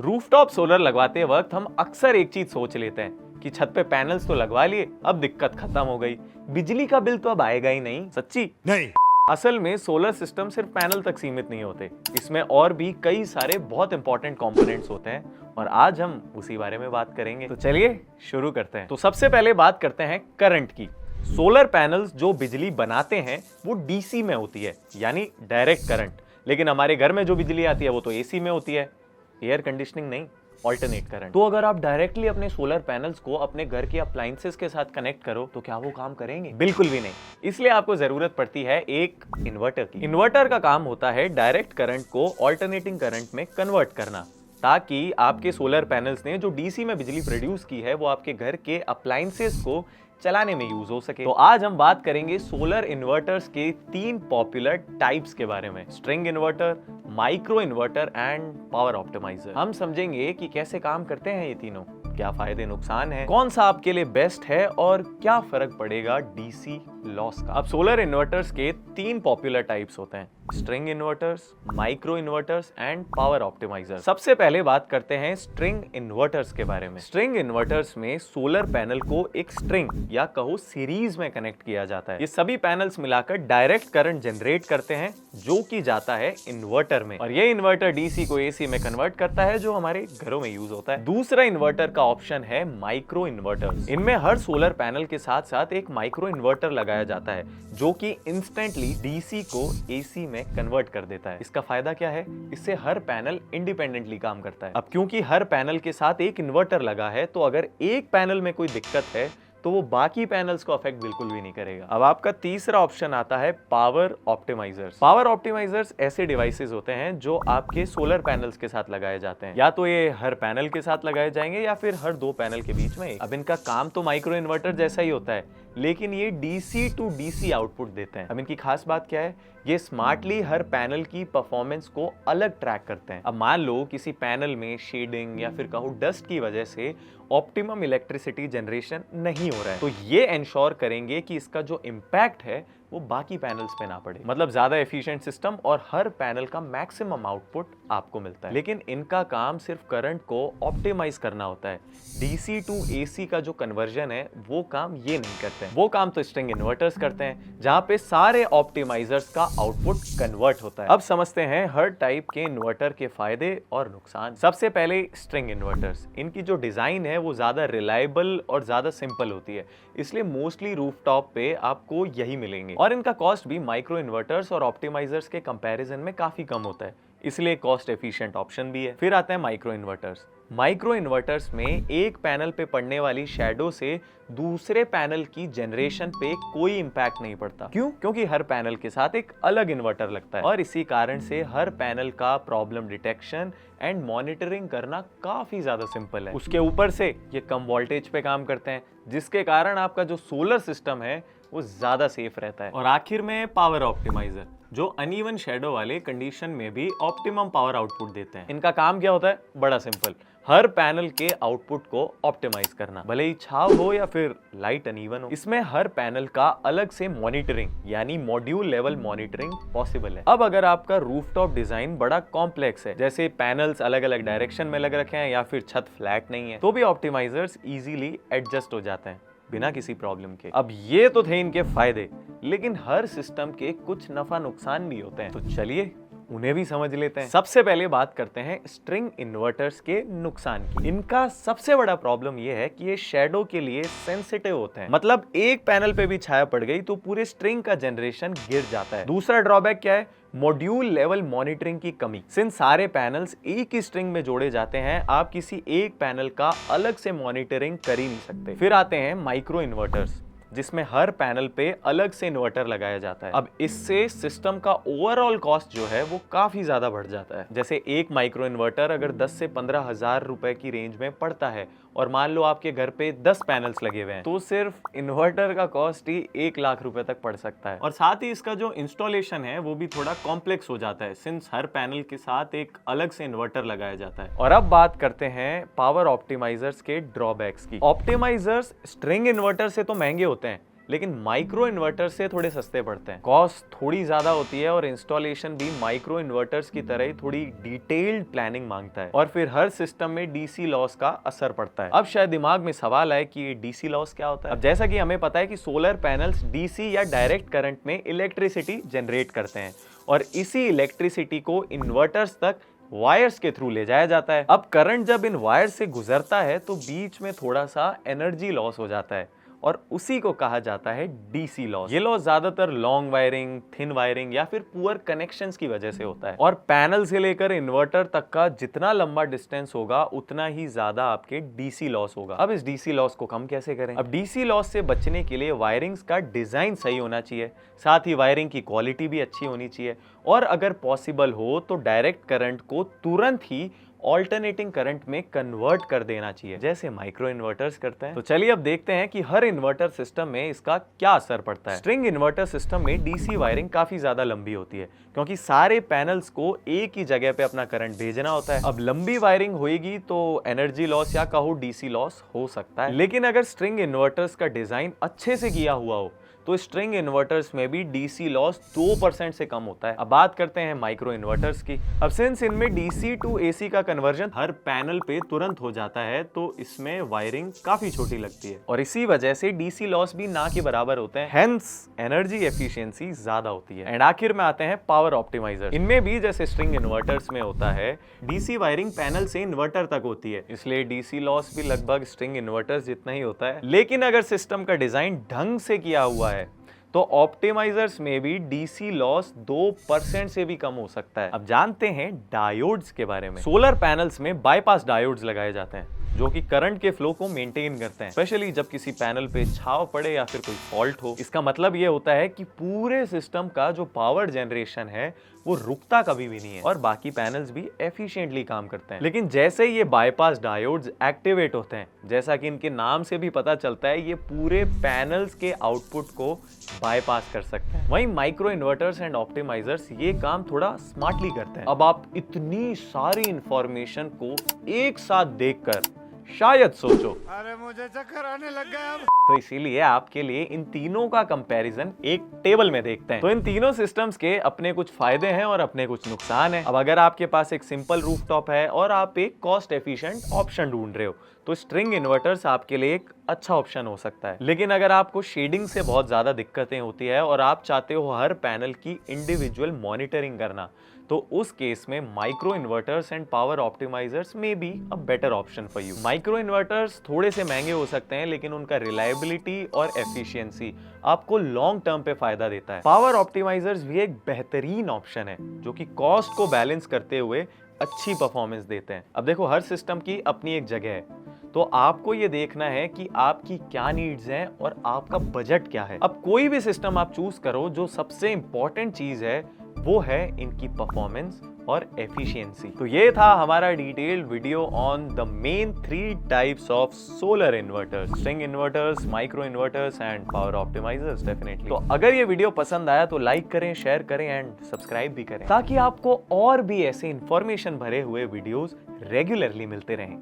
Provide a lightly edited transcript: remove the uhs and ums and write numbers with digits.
Rooftop solar लगवाते वक्त हम अक्सर एक चीज सोच लेते हैं कि छत पे पैनल्स तो लगवा लिए, अब दिक्कत खत्म हो गई, बिजली का बिल तो अब आएगा ही नहीं। सच्ची नहीं। असल में सोलर सिस्टम सिर्फ पैनल तक सीमित नहीं होते, इसमें और भी कई सारे बहुत इंपॉर्टेंट कंपोनेंट्स होते हैं और आज हम उसी बारे में बात करेंगे। तो चलिए शुरू करते हैं। तो सबसे पहले बात करते हैं करंट की। सोलर पैनल्स जो बिजली बनाते हैं वो डीसी में होती है, यानी डायरेक्ट करंट। लेकिन हमारे घर में जो बिजली आती है वो तो एसी में होती है, एयर कंडीशनिंग नहीं, ऑल्टरनेट करंट। तो अगर आप डायरेक्टली अपने सोलर पैनल्स को अपने घर के अप्लायंसेस के साथ कनेक्ट करो तो क्या वो काम करेंगे? बिल्कुल भी नहीं। इसलिए आपको जरूरत पड़ती है एक इन्वर्टर की। इन्वर्टर का काम होता है डायरेक्ट करंट को ऑल्टरनेटिंग करंट में कन्वर्ट करना, ताकि आपके सोलर पैनल्स ने जो डीसी में बिजली प्रोड्यूस की है वो आपके घर के अप्लायंसेस को चलाने में यूज हो सके। तो आज हम बात करेंगे सोलर इन्वर्टर्स के 3 पॉपुलर टाइप्स के बारे में: string inverter, micro inverter and power optimizer. हम समझेंगे कि कैसे काम करते हैं ये तीनों, क्या फायदे नुकसान है, कौन सा आपके लिए बेस्ट है और क्या फर्क पड़ेगा डीसी लॉस का। अब सोलर इन्वर्टर्स के 3 पॉपुलर टाइप्स होते हैं: string inverters, micro inverters and power optimizer. सबसे पहले बात करते हैं स्ट्रिंग इन्वर्टर्स के बारे में। स्ट्रिंग इन्वर्टर्स में सोलर पैनल को एक स्ट्रिंग या कहो सीरीज में कनेक्ट किया जाता है। ये सभी पैनल्स मिलाकर डायरेक्ट करंट जनरेट करते हैं जो कि जाता है इन्वर्टर में, और ये इन्वर्टर डीसी को एसी में कन्वर्ट करता है जो हमारे घरों में यूज होता है। दूसरा इन्वर्टर का ऑप्शन है माइक्रो इन्वर्टर्स। इनमें हर सोलर पैनल के साथ साथ एक माइक्रो इन्वर्टर लगाया जाता है जो कि इंस्टेंटली डीसी को एसी में कन्वर्ट कर देता है। इसका फायदा क्या है? इससे हर पैनल इंडिपेंडेंटली काम करता है। अब क्योंकि हर पैनल के साथ एक इन्वर्टर लगा है तो अगर एक पैनल में कोई दिक्कत है तो वो बाकी पैनल्स को अफेक्ट बिल्कुल भी नहीं करेगा। अब आपका तीसरा ऑप्शन आता है पावर ऑप्टिमाइजर्स। पावर ऑप्टिमाइजर्स ऐसे डिवाइसेस होते हैं जो आपके सोलर पैनल्स के साथ लगाए जाते हैं। या तो ये हर पैनल के साथ लगाए जाएंगे या फिर हर 2 पैनल के बीच में एक। अब इनका काम तो माइक्रो इन्वर्टर जैसा ही होता है, लेकिन ये डीसी टू डीसी आउटपुट देते हैं। अब इनकी खास बात क्या है? ये स्मार्टली हर पैनल की परफॉर्मेंस को अलग ट्रैक करते हैं। अब मान लो किसी पैनल में शेडिंग या फिर कहो डस्ट की वजह से ऑप्टिमम इलेक्ट्रिसिटी जनरेशन नहीं हो रहा है, तो ये एंश्योर करेंगे कि इसका जो इम्पैक्ट है वो बाकी पैनल्स पे ना पड़े। मतलब ज्यादा एफिशिएंट सिस्टम और हर पैनल का मैक्सिमम आउटपुट आपको मिलता है। लेकिन इनका काम सिर्फ करंट को ऑप्टिमाइज करना होता है, डीसी टू एसी का जो कन्वर्जन है वो काम ये नहीं करते हैं। वो काम तो स्ट्रिंग इन्वर्टर्स करते हैं जहां पे सारे ऑप्टिमाइजर्स का आउटपुट कन्वर्ट होता है। अब समझते हैं हर टाइप के इन्वर्टर के फायदे और नुकसान। सबसे पहले स्ट्रिंग इन्वर्टर्स। इनकी जो डिजाइन है वो ज्यादा रिलायबल और ज्यादा सिंपल होती है, इसलिए मोस्टली रूफटॉप पे आपको यही मिलेंगे। और इनका कॉस्ट भी माइक्रो इन्वर्टर्स और ऑप्टिमाइजर्स के कंपैरिजन में काफी कम होता है, इसलिए कॉस्ट एफिशिएंट ऑप्शन भी है। फिर आते हैं माइक्रो इन्वर्टर्स। माइक्रो इन्वर्टर्स में एक पैनल पे पड़ने वाली शैडो से दूसरे पैनल की जनरेशन पे कोई इंपैक्ट नहीं पड़ता। क्यों? क्योंकि हर पैनल के साथ एक अलग इन्वर्टर लगता है और इसी कारण से हर पैनल का प्रॉब्लम डिटेक्शन एंड मॉनिटरिंग करना काफी ज्यादा सिंपल है। उसके ऊपर से ये कम वोल्टेज पे काम करते हैं, जिसके कारण आपका जो सोलर सिस्टम है वो ज्यादा सेफ रहता है। और आखिर में पावर ऑप्टिमाइजर, जो अनइवन शैडो वाले कंडीशन में भी ऑप्टिमम पावर आउटपुट देते हैं। इनका काम क्या होता है? बड़ा सिंपल, हर पैनल के आउटपुट को ऑप्टिमाइज करना, भले ही छाव हो या फिर लाइट अनइवन हो। इसमें हर पैनल का अलग से मॉनिटरिंग यानी मॉड्यूल लेवल मॉनिटरिंग पॉसिबल है। अब अगर आपका रूफटॉप डिजाइन बड़ा कॉम्प्लेक्स है, जैसे पैनल्स अलग अलग डायरेक्शन में लग रखे हैं या फिर छत फ्लैट नहीं है, तो भी ऑप्टिमाइजर्स इजीली एडजस्ट हो जाते हैं बिना किसी प्रॉब्लम के। अब ये तो थे इनके फायदे, लेकिन हर सिस्टम के कुछ नफा नुकसान भी होते हैं, तो चलिए उन्हें भी समझ लेते हैं। सबसे पहले बात करते हैं स्ट्रिंग इन्वर्टर्स के नुकसान की। इनका सबसे बड़ा प्रॉब्लम यह है कि ये शैडो के लिए सेंसिटिव होते हैं। मतलब एक पैनल पे भी छाया पड़ गई तो पूरे स्ट्रिंग का जनरेशन गिर जाता है। दूसरा ड्रॉबैक क्या है? मॉड्यूल लेवल मॉनिटरिंग की कमी। सिंस सारे पैनल्स एक ही स्ट्रिंग में जोड़े जाते हैं, आप किसी एक पैनल का अलग से मॉनिटरिंग कर ही नहीं सकते। फिर आते हैं माइक्रो इन्वर्टर्स, जिसमें हर पैनल पे अलग से इन्वर्टर लगाया जाता है। अब इससे सिस्टम का ओवरऑल कॉस्ट जो है वो काफी ज्यादा बढ़ जाता है। जैसे एक माइक्रो इन्वर्टर अगर 10 से 15 हजार रुपए की रेंज में पड़ता है और मान लो आपके घर पे 10 पैनल्स लगे हुए हैं, तो सिर्फ इन्वर्टर का कॉस्ट ही 1 लाख रुपए तक पड़ सकता है। और साथ ही इसका जो इंस्टॉलेशन है वो भी थोड़ा कॉम्प्लेक्स हो जाता है, सिंस हर पैनल के साथ एक अलग से इन्वर्टर लगाया जाता है। और अब बात करते हैं पावर ऑप्टिमाइजर्स के ड्रॉबैक्स की। ऑप्टिमाइजर्स स्ट्रिंग इन्वर्टर से तो महंगे होते हैं, लेकिन माइक्रो इन्वर्टर से थोड़े सस्ते पड़ते हैं। कॉस्ट थोड़ी ज्यादा होती है और इंस्टॉलेशन भी माइक्रो इन्वर्टर्स की तरह ही थोड़ी डिटेल्ड प्लानिंग मांगता है, और फिर हर सिस्टम में डीसी लॉस का असर पड़ता है। अब शायद दिमाग में सवाल आए कि डीसी लॉस क्या होता है। अब जैसा कि हमें पता है कि सोलर पैनल्स डीसी या डायरेक्ट करंट में इलेक्ट्रिसिटी जनरेट करते हैं, और इसी इलेक्ट्रिसिटी को इन्वर्टर्स तक वायर्स के थ्रू ले जाया जाता है। अब करंट जब इन वायर्स से गुजरता है तो बीच में थोड़ा सा एनर्जी लॉस हो जाता है, और उसी को कहा जाता है डीसी लॉस। ये लॉस ज्यादातर लॉन्ग वायरिंग, थिन वायरिंग या फिर पुअर कनेक्शंस की वजह से होता है, और पैनल से लेकर इन्वर्टर तक का जितना लंबा डिस्टेंस होगा उतना ही ज्यादा आपके डीसी लॉस होगा। अब इस डीसी लॉस को कम कैसे करें? अब डीसी लॉस से बचने के लिए वायरिंग्स का डिजाइन सही होना चाहिए, साथ ही वायरिंग की क्वालिटी भी अच्छी होनी चाहिए, और अगर पॉसिबल हो तो डायरेक्ट करंट को तुरंत ही ऑल्टरनेटिंग करंट में कन्वर्ट कर देना चाहिए, जैसे माइक्रो इन्वर्टर्स करते हैं। तो चलिए अब देखते हैं कि हर इन्वर्टर सिस्टम में इसका क्या असर पड़ता है। स्ट्रिंग इन्वर्टर सिस्टम में डीसी वायरिंग काफी ज्यादा लंबी होती है, क्योंकि सारे पैनल्स को एक ही जगह पे अपना करंट भेजना होता है। अब लंबी वायरिंग होगी तो एनर्जी लॉस या कहो डीसी लॉस हो सकता है, लेकिन अगर स्ट्रिंग इन्वर्टर्स का डिजाइन अच्छे से किया हुआ हो तो स्ट्रिंग इन्वर्टर्स में भी डीसी लॉस 2% से कम होता है। अब बात करते हैं माइक्रो इन्वर्टर्स की। अब सिंस इनमें डीसी टू एसी का कन्वर्जन हर पैनल पे तुरंत हो जाता है, तो इसमें वायरिंग काफी छोटी लगती है, और इसी वजह से डीसी लॉस भी ना के बराबर होते हैं, हेंस एनर्जी एफिशिएंसी ज्यादा होती है। एंड आखिर में आते हैं पावर ऑप्टिमाइजर। इनमें भी जैसे स्ट्रिंग इन्वर्टर्स में होता है, डीसी वायरिंग पैनल से इन्वर्टर तक होती है, इसलिए डीसी लॉस भी लगभग स्ट्रिंग इन्वर्टर्स जितना ही होता है। लेकिन अगर सिस्टम का डिजाइन ढंग से किया हुआ है तो ऑप्टिमाइजर्स में भी डीसी लॉस 2% से भी कम हो सकता है। अब जानते हैं डायोड्स के बारे में। सोलर पैनल्स में बाईपास डायोड्स लगाए जाते हैं, जो कि करंट के फ्लो को मेंटेन करते हैं, स्पेशली जब किसी पैनल पे छाव पड़े या फिर कोई फॉल्ट हो। इसका मतलब ये होता है कि पूरे सिस्टम का जो पावर जनरेशन है वो रुकता कभी भी नहीं है, और बाकी पैनल्स भी एफिशिएंटली काम करते हैं। लेकिन जैसे ये बाईपास डायोड्स एक्टिवेट होते हैं, जैसा कि इनके नाम से भी पता चलता है, ये पूरे पैनल्स के आउटपुट को बाईपास कर सकते हैं। वहीं माइक्रो इन्वर्टर्स एंड ऑप्टिमाइजर्स ये काम थोड़ा स्मार्टली करते हैं। अब आप इतनी सारी इंफॉर्मेशन को एक साथ देखकर शायद सोचो, अरे मुझे चक्कर आने लग गया अब। तो इसीलिए आपके लिए इन तीनों का कंपैरिजन एक टेबल में देखते हैं। तो इन तीनों सिस्टम्स के अपने कुछ फायदे हैं और अपने कुछ नुकसान हैं। अब अगर आपके पास एक सिंपल रूफटॉप है और आप एक कॉस्ट एफिशिएंट ऑप्शन ढूंढ रहे हो, तो स्ट्रिंग इन्वर्टर्स आपके लिए एक अच्छा ऑप्शन हो सकता है। लेकिन अगर आपको शेडिंग से बहुत ज्यादा दिक्कतें होती है और आप चाहते हो हर पैनल की इंडिविजुअल मॉनिटरिंग करना, तो उस केस में micro inverters and power optimisers में be a better option for you. Micro inverters थोड़े से महंगे हो सकते हैं, लेकिन उनका रिलायबिलिटी और एफिशिएंसी आपको लॉन्ग टर्म पे फायदा देता है। पावर ऑप्टिमाइजर्स भी एक बेहतरीन ऑप्शन है, जो कि कॉस्ट को बैलेंस करते हुए अच्छी परफॉर्मेंस देते हैं। अब देखो, हर सिस्टम की अपनी एक जगह है, तो आपको ये देखना है कि आपकी क्या नीड्स हैं और आपका बजट क्या है। अब कोई भी सिस्टम आप चूज करो, जो सबसे इंपॉर्टेंट चीज है वो है इनकी परफॉर्मेंस और एफिशिएंसी। तो ये था हमारा detailed video on the main 3 types of solar inverters, string inverters, micro inverters and power optimisers definitely. तो अगर ये वीडियो पसंद आया तो लाइक करें, शेयर करें एंड सब्सक्राइब भी करें, ताकि आपको और भी ऐसे इंफॉर्मेशन भरे हुए वीडियोस रेगुलरली मिलते रहें।